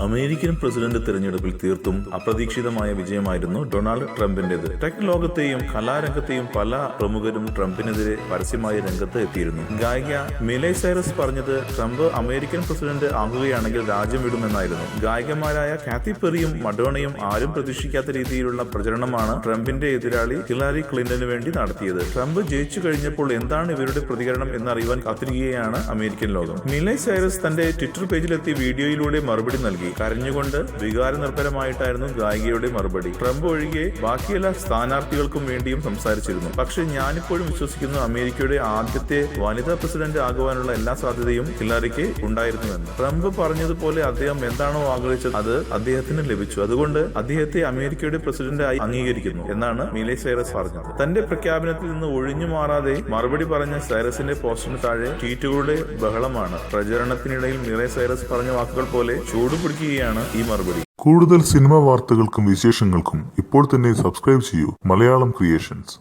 American president തിരഞ്ഞെടുപ്പിൽ തീർത്തും അപ്രതീക്ഷിതമായ വിജയമായിരുന്നു ഡൊണാൾഡ് ട്രംപിന്റേത്. ടെക് ലോകത്തെയും കലാരംഗത്തെയും പല പ്രമുഖരും ട്രംപിനെതിരെ പരസ്യമായി രംഗത്ത് എത്തിയിരുന്നു. ഗായിക മിലൈ സൈറസ് പറഞ്ഞത് ട്രംപ് അമേരിക്കൻ പ്രസിഡന്റ് ആകുകയാണെങ്കിൽ രാജ്യം വിടുമെന്നായിരുന്നു. ഗായികമാരായ കാത്തി പെറിയും മഡോണയും ആരും പ്രതീക്ഷിക്കാത്ത രീതിയിലുള്ള പ്രചരണമാണ് ട്രംപിന്റെ എതിരാളി ഹിലാരി ക്ലിന്റന് വേണ്ടി നടത്തിയത്. ട്രംപ് ജയിച്ചു കഴിഞ്ഞപ്പോൾ എന്താണ് ഇവരുടെ പ്രതികരണം എന്നറിയുവാൻ കാത്തിരിക്കുകയാണ് അമേരിക്കൻ ലോകം. മിലൈ സൈറസ് തന്റെ ട്വിറ്റർ പേജിലെത്തി വീഡിയോയിലൂടെ മറുപടി നൽകി. കരഞ്ഞുകൊണ്ട് വികാരനിർഭരമായിട്ടായിരുന്നു ഗായികയുടെ മറുപടി. ട്രംപ് ഒഴികെ ബാക്കിയെല്ലാ സ്ഥാനാർത്ഥികൾക്കും വേണ്ടിയും സംസാരിച്ചിരുന്നു. പക്ഷെ ഞാനിപ്പോഴും വിശ്വസിക്കുന്നു അമേരിക്കയുടെ ആദ്യത്തെ വനിതാ പ്രസിഡന്റ് ആകുവാനുള്ള എല്ലാ സാധ്യതയും ഹിലാരിക്ക് ഉണ്ടായിരുന്നുവെന്ന്. ട്രംപ് പറഞ്ഞതുപോലെ അദ്ദേഹം എന്താണോ ആഗ്രഹിച്ചത് അത് അദ്ദേഹത്തിന് ലഭിച്ചു. അതുകൊണ്ട് അദ്ദേഹത്തെ അമേരിക്കയുടെ പ്രസിഡന്റായി അംഗീകരിക്കുന്നു എന്നാണ് മിലൈ സൈറസ് പറഞ്ഞത്. തന്റെ പ്രഖ്യാപനത്തിൽ നിന്ന് ഒഴിഞ്ഞു മാറാതെ മറുപടി പറഞ്ഞ സൈറസിന്റെ പോസ്റ്റിന് താഴെ ട്വീറ്റുകളുടെ ബഹളമാണ്. പ്രചരണത്തിനിടയിൽ മിലൈ സൈറസ് പറഞ്ഞ വാക്കുകൾ പോലെ ചൂടുപിടിക്കുകയാണ് ഈ മറുപടി. കൂടുതൽ സിനിമാ വാർത്തകൾക്കും വിശേഷങ്ങൾക്കും ഇപ്പോൾ തന്നെ സബ്സ്ക്രൈബ് ചെയ്യൂ മലയാളം ക്രിയേഷൻസ്.